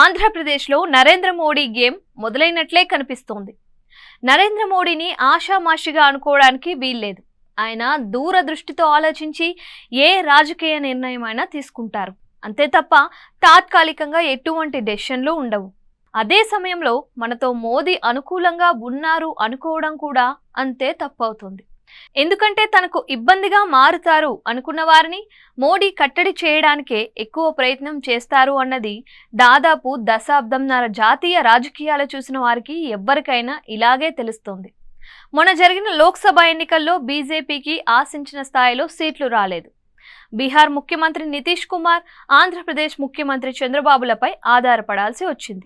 ఆంధ్రప్రదేశ్లో నరేంద్ర మోడీ గేమ్ మొదలైనట్లే కనిపిస్తోంది. నరేంద్ర మోడీని ఆషామాషిగా అనుకోవడానికి వీల్లేదు. ఆయన దూరదృష్టితో ఆలోచించి ఏ రాజకీయ నిర్ణయమైనా తీసుకుంటారు. అంతే తప్ప తాత్కాలికంగా ఎటువంటి డెసిషన్లు ఉండవు. అదే సమయంలో మనతో మోదీ అనుకూలంగా ఉన్నారు అనుకోవడం కూడా అంతే తప్పవుతుంది. ఎందుకంటే తనకు ఇబ్బందిగా మారుతారు అనుకున్న వారిని మోడీ కట్టడి చేయడానికే ఎక్కువ ప్రయత్నం చేస్తారు అన్నది దాదాపు దశాబ్దంన్నర జాతీయ రాజకీయాలు చూసిన వారికి ఎవ్వరికైనా ఇలాగే తెలుస్తోంది. మొన్న జరిగిన లోక్సభ ఎన్నికల్లో బీజేపీకి ఆశించిన స్థాయిలో సీట్లు రాలేదు. బీహార్ ముఖ్యమంత్రి నితీష్ కుమార్, ఆంధ్రప్రదేశ్ ముఖ్యమంత్రి చంద్రబాబులపై ఆధారపడాల్సి వచ్చింది.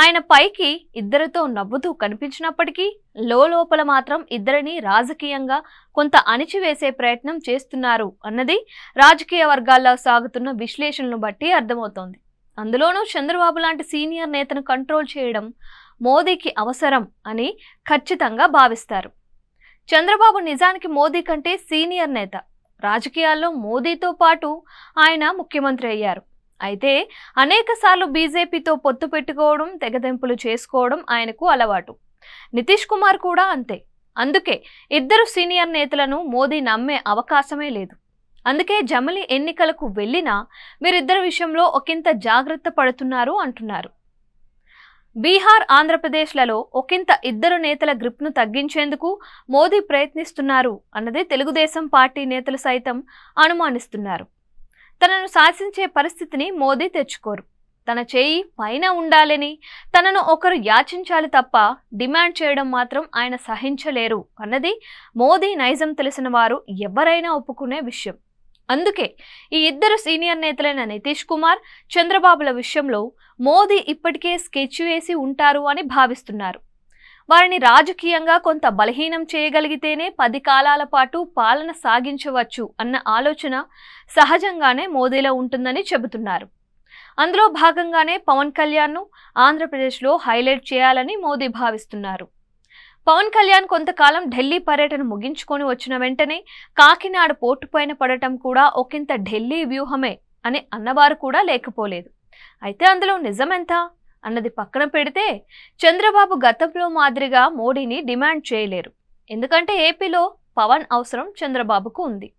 ఆయన పైకి ఇద్దరితో నవ్వుతూ కనిపించినప్పటికీ లోపల మాత్రం ఇద్దరిని రాజకీయంగా కొంత అణిచివేసే ప్రయత్నం చేస్తున్నారు అన్నది రాజకీయ వర్గాల్లో సాగుతున్న విశ్లేషణను బట్టి అర్థమవుతోంది. అందులోనూ చంద్రబాబు లాంటి సీనియర్ నేతను కంట్రోల్ చేయడం మోదీకి అవసరం అని ఖచ్చితంగా భావిస్తారు. చంద్రబాబు నిజానికి మోదీ కంటే సీనియర్ నేత. రాజకీయాల్లో మోదీతో పాటు ఆయన ముఖ్యమంత్రి అయ్యారు. అయితే అనేకసార్లు బీజేపీతో పొత్తు పెట్టుకోవడం, తెగదెంపులు చేసుకోవడం ఆయనకు అలవాటు. నితీష్ కుమార్ కూడా అంతే. అందుకే ఇద్దరు సీనియర్ నేతలను మోదీ నమ్మే అవకాశమే లేదు. అందుకే జమిలి ఎన్నికలకు వెళ్ళినా వీరిద్దరి విషయంలో ఒకంత జాగ్రత్త పడుతున్నారు అంటున్నారు. బీహార్, ఆంధ్రప్రదేశ్లలో ఒకంత ఇద్దరు నేతల గ్రిప్ను తగ్గించేందుకు మోదీ ప్రయత్నిస్తున్నారు అన్నది తెలుగుదేశం పార్టీ నేతలు సైతం అనుమానిస్తున్నారు. తనను శాసించే పరిస్థితిని మోదీ తెచ్చుకోరు. తన చేయి పైన ఉండాలని, తనను ఒకరు యాచించాలి తప్ప డిమాండ్ చేయడం మాత్రం ఆయన సహించలేరు అన్నది మోదీ నైజం తెలిసిన వారు ఎవరైనా ఒప్పుకునే విషయం. అందుకే ఈ ఇద్దరు సీనియర్ నేతలైన నితీష్ కుమార్, చంద్రబాబుల విషయంలో మోదీ ఇప్పటికే స్కెచ్ వేసి ఉంటారు అని భావిస్తున్నారు. వారిని రాజకీయంగా కొంత బలహీనం చేయగలిగితేనే 10 కాలాల పాటు పాలన సాగించవచ్చు అన్న ఆలోచన సహజంగానే మోదీలో ఉంటుందని చెబుతున్నారు. అందులో భాగంగానే పవన్ కళ్యాణ్ను ఆంధ్రప్రదేశ్లో హైలైట్ చేయాలని మోదీ భావిస్తున్నారు. పవన్ కళ్యాణ్ కొంతకాలం ఢిల్లీ పర్యటన ముగించుకొని వచ్చిన వెంటనే కాకినాడ పోర్టు పైన పడటం కూడా ఒకంత ఢిల్లీ వ్యూహమే అని అన్నవారు కూడా లేకపోలేదు. అయితే అందులో నిజమెంత అన్నది పక్కన పెడితే చంద్రబాబు గతంలో మాదిరిగా మోడీని డిమాండ్ చేయలేరు. ఎందుకంటే ఏపీలో పవన్ అవసరం చంద్రబాబుకు ఉంది.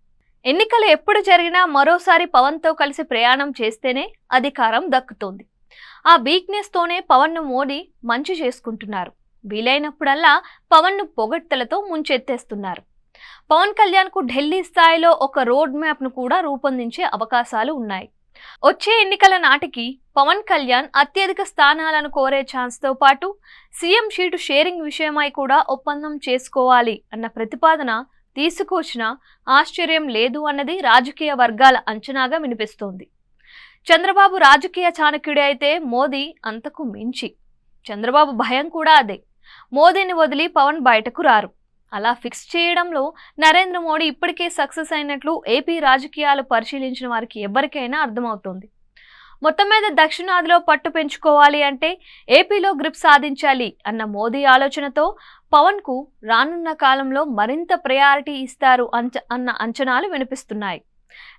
ఎన్నికలు ఎప్పుడు జరిగినా మరోసారి పవన్తో కలిసి ప్రయాణం చేస్తేనే అధికారం దక్కుతోంది. ఆ వీక్నెస్తోనే పవన్ను మోడీ మంచి చేసుకుంటున్నారు. వీలైనప్పుడల్లా పవన్ను పొగడ్తలతో ముంచెత్తేస్తున్నారు. పవన్ కళ్యాణ్కు ఢిల్లీ స్థాయిలో ఒక రోడ్ మ్యాప్ను కూడా రూపొందించే అవకాశాలు ఉన్నాయి. వచ్చే ఎన్నికల నాటికి పవన్ కళ్యాణ్ అత్యధిక స్థానాలను కోరే ఛాన్స్తో పాటు సీఎం షీటు షేరింగ్ విషయమై కూడా ఒప్పందం చేసుకోవాలి అన్న ప్రతిపాదన తీసుకొచ్చినా ఆశ్చర్యం లేదు అన్నది రాజకీయ వర్గాల అంచనాగా వినిపిస్తోంది. చంద్రబాబు రాజకీయ చాణక్యుడే అయితే మోదీ అంతకు మించి. చంద్రబాబు భయం కూడా అదే. మోదీని వదిలి పవన్ బయటకు రారు. అలా ఫిక్స్ చేయడంలో నరేంద్ర మోడీ ఇప్పటికే సక్సెస్ అయినట్లు ఏపీ రాజకీయాలు పరిశీలించిన వారికి ఎవరికైనా అర్థమవుతోంది. మొత్తం మీద దక్షిణాదిలో పట్టు పెంచుకోవాలి అంటే ఏపీలో గ్రిప్ సాధించాలి అన్న మోదీ ఆలోచనతో పవన్కు రానున్న కాలంలో మరింత ప్రయారిటీ ఇస్తారు అన్న అంచనాలు వినిపిస్తున్నాయి.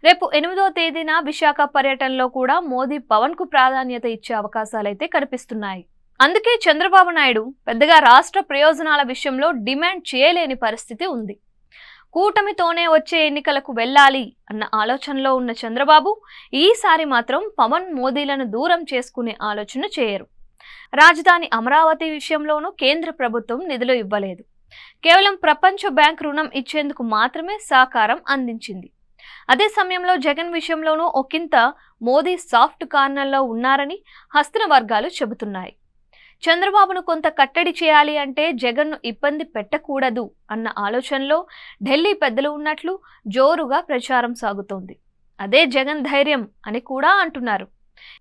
రేపు 8వ తేదీన విశాఖ పర్యటనలో కూడా మోదీ పవన్కు ప్రాధాన్యత ఇచ్చే అవకాశాలైతే కనిపిస్తున్నాయి. అందుకే చంద్రబాబు నాయుడు పెద్దగా రాష్ట్ర ప్రయోజనాల విషయంలో డిమాండ్ చేయలేని పరిస్థితి ఉంది. కూటమితోనే వచ్చే ఎన్నికలకు వెళ్ళాలి అన్న ఆలోచనలో ఉన్న చంద్రబాబు ఈసారి మాత్రం పవన్, మోదీలను దూరం చేసుకునే ఆలోచన చేయరు. రాజధాని అమరావతి విషయంలోనూ కేంద్ర ప్రభుత్వం నిధులు ఇవ్వలేదు. కేవలం ప్రపంచ బ్యాంక్ రుణం ఇచ్చేందుకు మాత్రమే సహకారం అందించింది. అదే సమయంలో జగన్ విషయంలోనూ ఒకంత మోదీ సాఫ్ట్ కార్నర్లో ఉన్నారని హస్తిన వర్గాలు చెబుతున్నాయి. చంద్రబాబును కొంత కట్టడి చేయాలి అంటే జగన్ను ఇబ్బంది పెట్టకూడదు అన్న ఆలోచనలో ఢిల్లీ పెద్దలు ఉన్నట్లు జోరుగా ప్రచారం సాగుతోంది. అదే జగన్ ధైర్యం అని కూడా అంటున్నారు.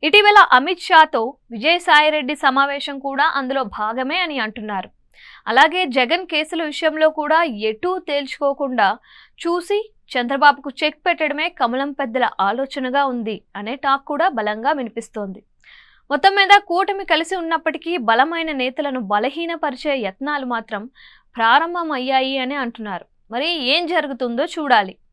ఇటీవల అమిత్ షాతో విజయసాయిరెడ్డి సమావేశం కూడా అందులో భాగమే అని అంటున్నారు. అలాగే జగన్ కేసుల విషయంలో కూడా ఎటూ తేల్చుకోకుండా చూసి చంద్రబాబుకు చెక్ పెట్టడమే కమలం పెద్దల ఆలోచనగా ఉంది అనే టాక్ కూడా బలంగా వినిపిస్తోంది. మొత్తం మీద కూటమి కలిసి ఉన్నప్పటికీ బలమైన నేతలను బలహీనపరిచే యత్నాలు మాత్రం ప్రారంభమయ్యాయి అని అంటున్నారు. మరి ఏం జరుగుతుందో చూడాలి.